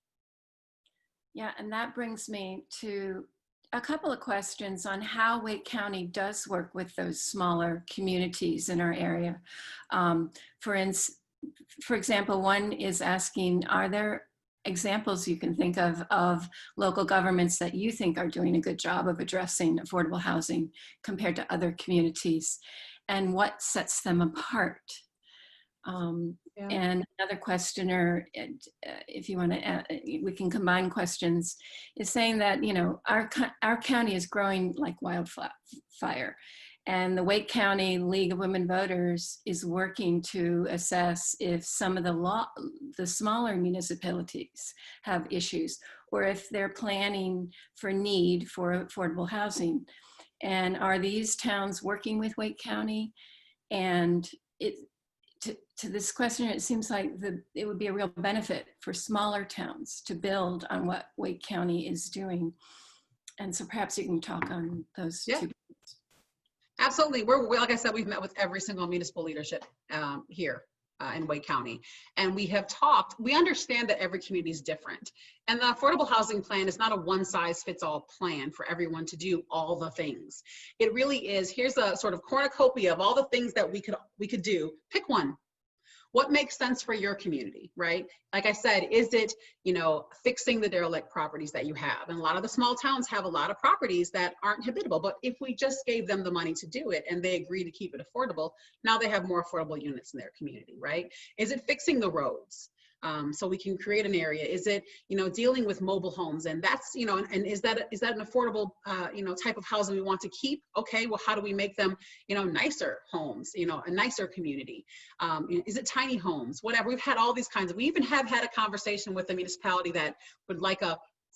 Yeah, and that brings me to a couple of questions on how Wake County does work with those smaller communities in our area. For example, one is asking, are there examples you can think of local governments that you think are doing a good job of addressing affordable housing compared to other communities, and what sets them apart? Yeah. And another questioner, if you want to, we can combine questions, is saying that, you know, our county is growing like wildfire. And the Wake County League of Women Voters is working to assess if some of the smaller municipalities have issues, or if they're planning for need for affordable housing. And are these towns working with Wake County? And to this question, it seems like it would be a real benefit for smaller towns to build on what Wake County is doing. And so perhaps you can talk on those two. Absolutely. We're, like I said, we've met with every single municipal leadership here in Wake County. And we have talked, we understand that every community is different. And the affordable housing plan is not a one size fits all plan for everyone to do all the things. It really is, here's a sort of cornucopia of all the things that we could do. Pick one. What makes sense for your community, right? Like I said, is it, you know, fixing the derelict properties that you have? And a lot of the small towns have a lot of properties that aren't habitable, but if we just gave them the money to do it and they agree to keep it affordable, now they have more affordable units in their community, right? Is it fixing the roads? So we can create an area. Is it, you know, dealing with mobile homes? And that's, you know, and is that an affordable, you know, type of housing we want to keep? Okay, well, how do we make them, you know, nicer homes, you know, a nicer community? Is it tiny homes? Whatever. We've had all these kinds of, we even have had a conversation with the municipality that would like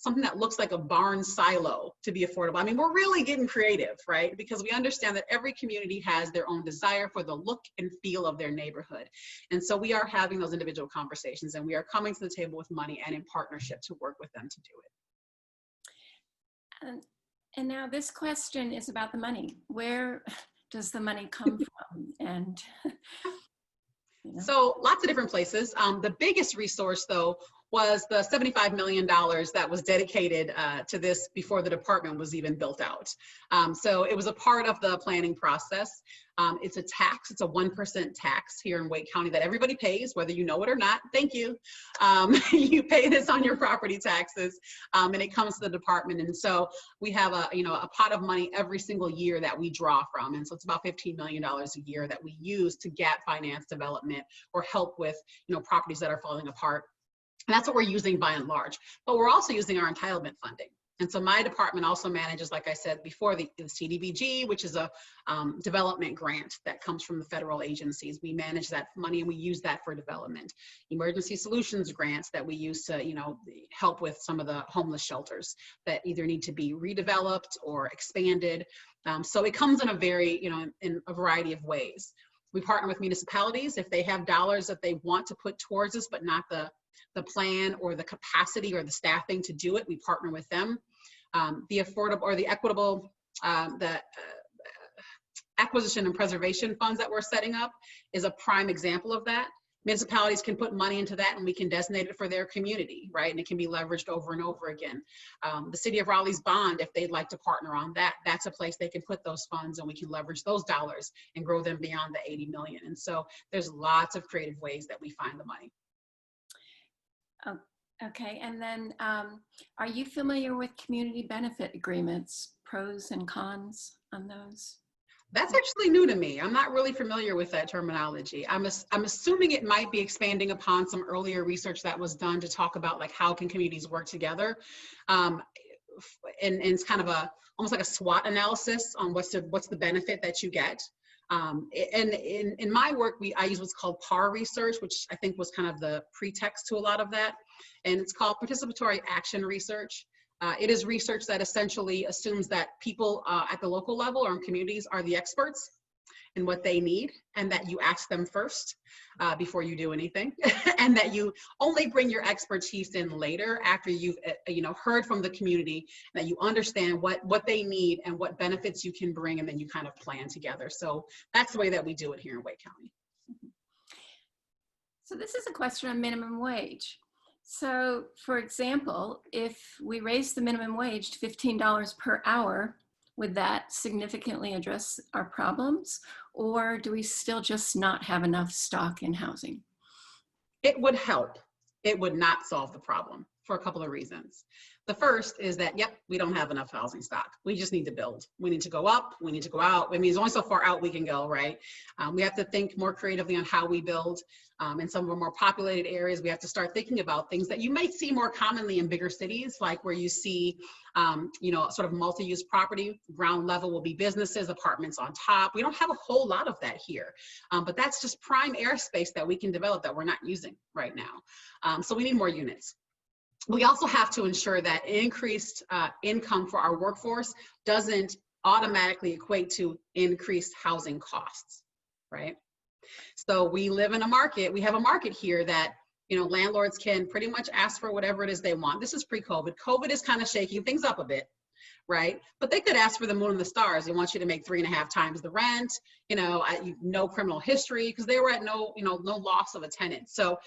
something that looks like a barn silo to be affordable. I mean, we're really getting creative, right? Because we understand that every community has their own desire for the look and feel of their neighborhood. And so we are having those individual conversations, and we are coming to the table with money and in partnership to work with them to do it. And now this question is about the money. Where does the money come from? And you know. So lots of different places. The biggest resource, though, was the $75 million that was dedicated to this before the department was even built out. So it was a part of the planning process. It's a tax, it's a 1% tax here in Wake County that everybody pays, whether you know it or not. Thank you. You pay this on your property taxes, and it comes to the department. And so we have a pot of money every single year that we draw from. And so it's about $15 million a year that we use to get finance development or help with, you know, properties that are falling apart. And that's what we're using by and large. But we're also using our entitlement funding. And so my department also manages, like I said before, the CDBG, which is a development grant that comes from the federal agencies. We manage that money and we use that for development. Emergency solutions grants that we use to, you know, help with some of the homeless shelters that either need to be redeveloped or expanded. So it comes in a very, you know, in a variety of ways. We partner with municipalities if they have dollars that they want to put towards us, but not the plan or the capacity or the staffing to do it. We partner with them. The affordable or the equitable, acquisition and preservation funds that we're setting up is a prime example of that. Municipalities can put money into that and we can designate it for their community, right? And it can be leveraged over and over again. The City of Raleigh's bond, if they'd like to partner on that, that's a place they can put those funds and we can leverage those dollars and grow them beyond the 80 million. And so there's lots of creative ways that we find the money. Oh, okay, and then are you familiar with community benefit agreements, pros and cons on those? That's actually new to me. I'm not really familiar with that terminology. I'm assuming it might be expanding upon some earlier research that was done to talk about like how can communities work together. And it's kind of almost like a SWOT analysis on what's the benefit that you get. And in my work, I use what's called PAR research, which I think was kind of the pretext to a lot of that. And it's called participatory action research. It is research that essentially assumes that people at the local level or in communities are the experts in what they need, and that you ask them first before you do anything, and that you only bring your expertise in later after you've heard from the community, that you understand what they need and what benefits you can bring, and then you kind of plan together. So that's the way that we do it here in Wake County. So this is a question on minimum wage. So for example, if we raise the minimum wage to $15 per hour, would that significantly address our problems, or do we still just not have enough stock in housing? It would help. It would not solve the problem. for a couple of reasons. The first is that, yep, we don't have enough housing stock. We just need to build. We need to go up. We need to go out. I mean, there's only so far out we can go, right? We have to think more creatively on how we build. In some of our more populated areas, we have to start thinking about things that you might see more commonly in bigger cities, like where you see, sort of multi-use property. Ground level will be businesses, apartments on top. We don't have a whole lot of that here, but that's just prime airspace that we can develop that we're not using right now. So we need more units. We also have to ensure that increased income for our workforce doesn't automatically equate to increased housing costs, right? So we live in a market, we have a market here that, landlords can pretty much ask for whatever it is they want. This is pre-COVID. COVID is kind of shaking things up a bit, right? But they could ask for the moon and the stars. They want you to make 3.5 times the rent, no criminal history, because they were at no loss of a tenant. So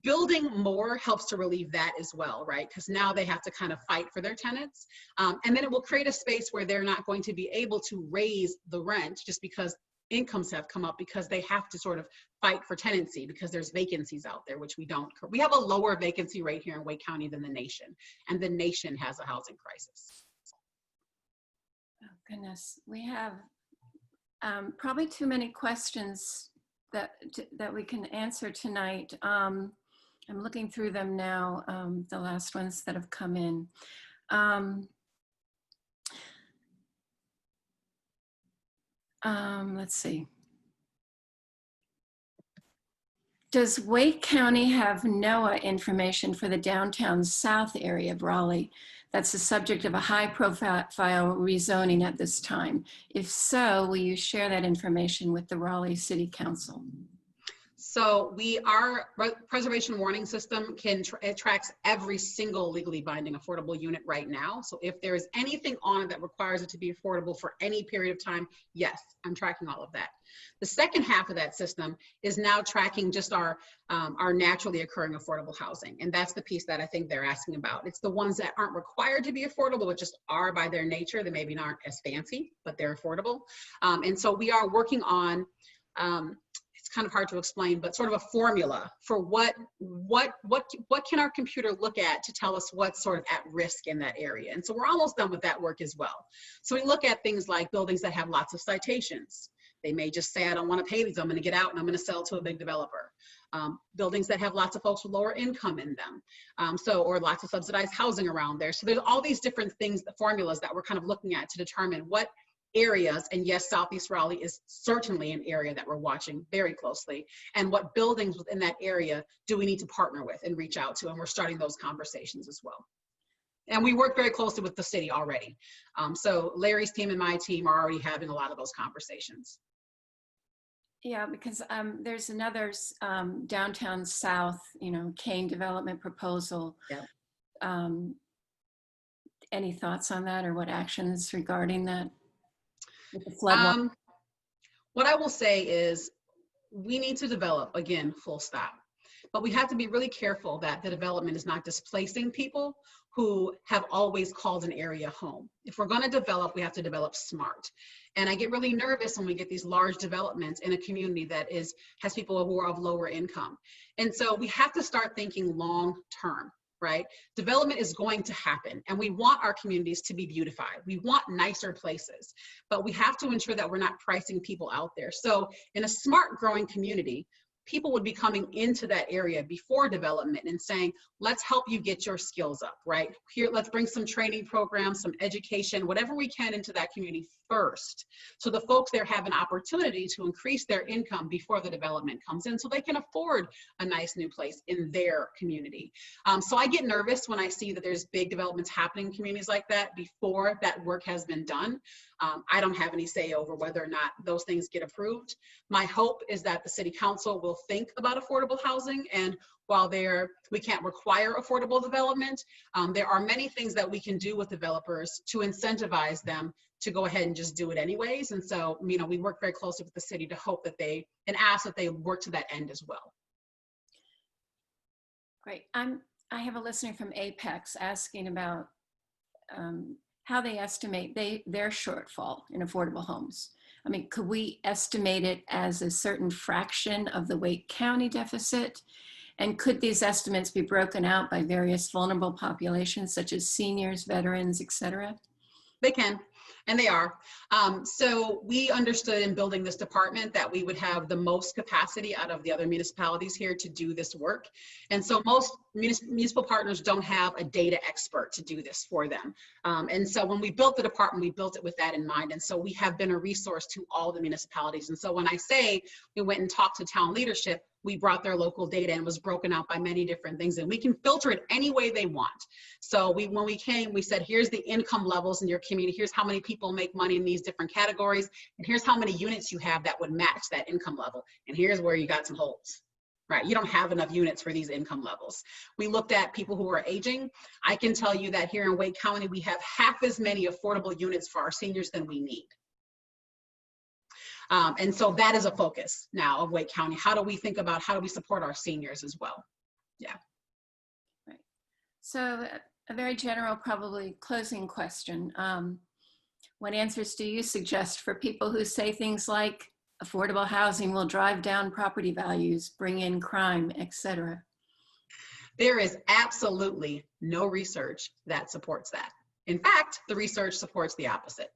building more helps to relieve that as well, right? Because now they have to kind of fight for their tenants. And then it will create a space where they're not going to be able to raise the rent just because incomes have come up, because they have to sort of fight for tenancy because there's vacancies out there, which we don't. We have a lower vacancy rate here in Wake County than the nation, and the nation has a housing crisis. Oh, goodness. We have probably too many questions that we can answer tonight. I'm looking through them now, the last ones that have come in. Let's see. Does Wake County have NOAA information for the downtown south area of Raleigh that's the subject of a high-profile rezoning at this time? If so, will you share that information with the Raleigh City Council? So our preservation warning system it tracks every single legally binding affordable unit right now. So if there is anything on it that requires it to be affordable for any period of time, yes, I'm tracking all of that. The second half of that system is now tracking just our naturally occurring affordable housing. And that's the piece that I think they're asking about. It's the ones that aren't required to be affordable, but just are by their nature. They maybe aren't as fancy, but they're affordable. And so we are working on, it's kind of hard to explain, but sort of a formula for what can our computer look at to tell us what's sort of at risk in that area. And so we're almost done with that work as well. So we look at things like buildings that have lots of citations. They may just say, I don't want to pay these, I'm going to get out and I'm going to sell to a big developer. Buildings that have lots of folks with lower income in them. Or lots of subsidized housing around there. So there's all these different things, the formulas that we're kind of looking at to determine what areas, and yes, Southeast Raleigh is certainly an area that we're watching very closely, and what buildings within that area do we need to partner with and reach out to, and we're starting those conversations as well. And we work very closely with the city already. So Larry's team and my team are already having a lot of those conversations. Yeah, because there's another downtown south, Kane development proposal. Yeah. Any thoughts on that, or what actions regarding that? With the flood what I will say is we need to develop, again, full stop. But we have to be really careful that the development is not displacing people who have always called an area home. If we're going to develop, we have to develop smart. And I get really nervous when we get these large developments in a community that has people who are of lower income. And so we have to start thinking long term, right? Development is going to happen, and we want our communities to be beautified. We want nicer places, but we have to ensure that we're not pricing people out there. So in a smart growing community, people would be coming into that area before development and saying, let's help you get your skills up, right? Here, let's bring some training programs, some education, whatever we can into that community first. So the folks there have an opportunity to increase their income before the development comes in so they can afford a nice new place in their community. So I get nervous when I see that there's big developments happening in communities like that before that work has been done. I don't have any say over whether or not those things get approved. My hope is that the city council will think about affordable housing, and while we can't require affordable development, there are many things that we can do with developers to incentivize them to go ahead and just do it anyways. And so, we work very closely with the city to hope that and ask that they work to that end as well. Great. I have a listener from Apex asking about how they estimate their shortfall in affordable homes. I mean, could we estimate it as a certain fraction of the Wake County deficit? And could these estimates be broken out by various vulnerable populations, such as seniors, veterans, et cetera? They can, and they are. So we understood in building this department that we would have the most capacity out of the other municipalities here to do this work. And so most municipal partners don't have a data expert to do this for them. And so when we built the department, we built it with that in mind. And so we have been a resource to all the municipalities. And so when I say we went and talked to town leadership, we brought their local data and was broken out by many different things, and we can filter it any way they want. So when we came, we said, here's the income levels in your community, here's how many people make money in these different categories, and here's how many units you have that would match that income level, and here's where you got some holes. Right, you don't have enough units for these income levels. We looked at people who are aging. I can tell you that here in Wake County, we have half as many affordable units for our seniors than we need. And so that is a focus now of Wake County. How do we think about how do we support our seniors as well? Yeah. Right. So a very general, probably closing question. What answers do you suggest for people who say things like affordable housing will drive down property values, bring in crime, etc.? There is absolutely no research that supports that. In fact, the research supports the opposite.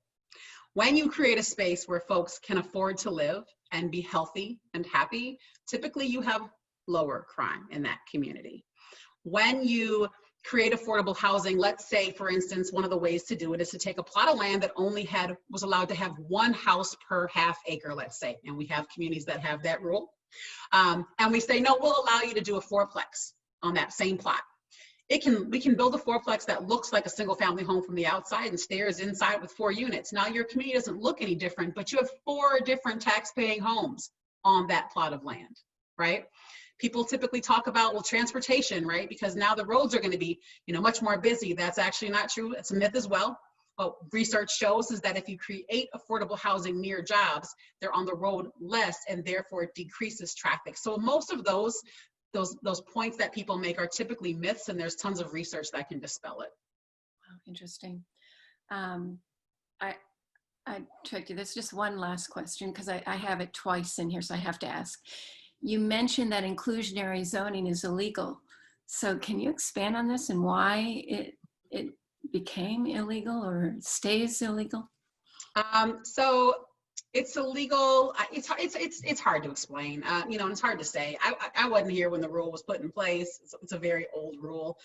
When you create a space where folks can afford to live and be healthy and happy, typically you have lower crime in that community. When you create affordable housing, let's say, for instance, one of the ways to do it is to take a plot of land that only was allowed to have one house per half acre, let's say, and we have communities that have that rule. And we say, no, we'll allow you to do a fourplex on that same plot. We can build a fourplex that looks like a single family home from the outside and stairs inside with 4 units. Now your community doesn't look any different, but you have 4 different tax-paying homes on that plot of land, right? People typically talk about, well, transportation, right? Because now the roads are going to be, much more busy. That's actually not true. It's a myth as well. What research shows is that if you create affordable housing near jobs, they're on the road less, and therefore it decreases traffic. So most of those points that people make are typically myths, and there's tons of research that can dispel it. Wow, interesting. I tricked you. There's just one last question because I have it twice in here, so I have to ask. You mentioned that inclusionary zoning is illegal. So can you expand on this and why it became illegal or stays illegal? So it's illegal. It's hard to explain, and it's hard to say. I wasn't here when the rule was put in place. It's a very old rule.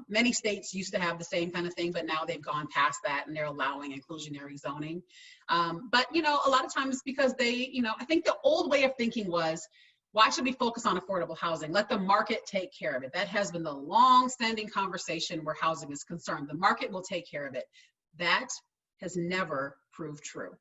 Many states used to have the same kind of thing, but now they've gone past that and they're allowing inclusionary zoning. But a lot of times because they, I think the old way of thinking was, why should we focus on affordable housing? Let the market take care of it. That has been the long-standing conversation where housing is concerned. The market will take care of it. That has never proved true.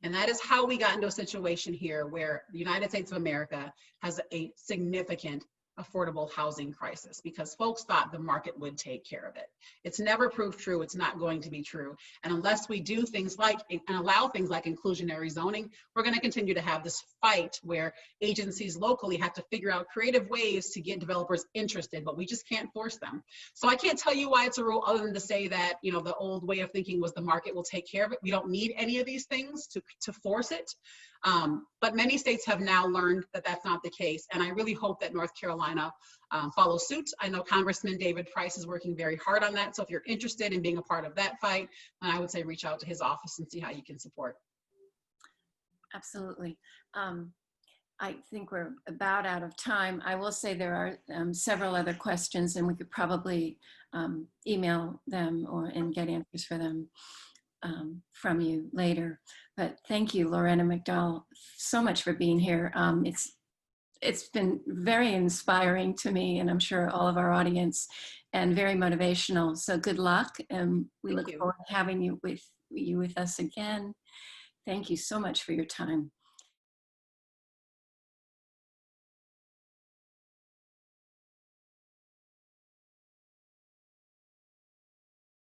And that is how we got into a situation here where the United States of America has a significant affordable housing crisis because folks thought the market would take care of it. It's never proved true. It's not going to be true. And unless we do things like and allow things like inclusionary zoning, we're going to continue to have this fight where agencies locally have to figure out creative ways to get developers interested, but we just can't force them. So I can't tell you why it's a rule other than to say that, the old way of thinking was the market will take care of it. We don't need any of these things to force it. But many states have now learned that that's not the case. And I really hope that North Carolina follows suit. I know Congressman David Price is working very hard on that. So if you're interested in being a part of that fight, then I would say reach out to his office and see how you can support. Absolutely. I think we're about out of time. I will say there are several other questions and we could probably email them and get answers for them from you later. But thank you, Lorena McDowell, so much for being here. It's been very inspiring to me, and I'm sure all of our audience, and very motivational. So good luck, and we look forward to having you with us again. Thank you so much for your time.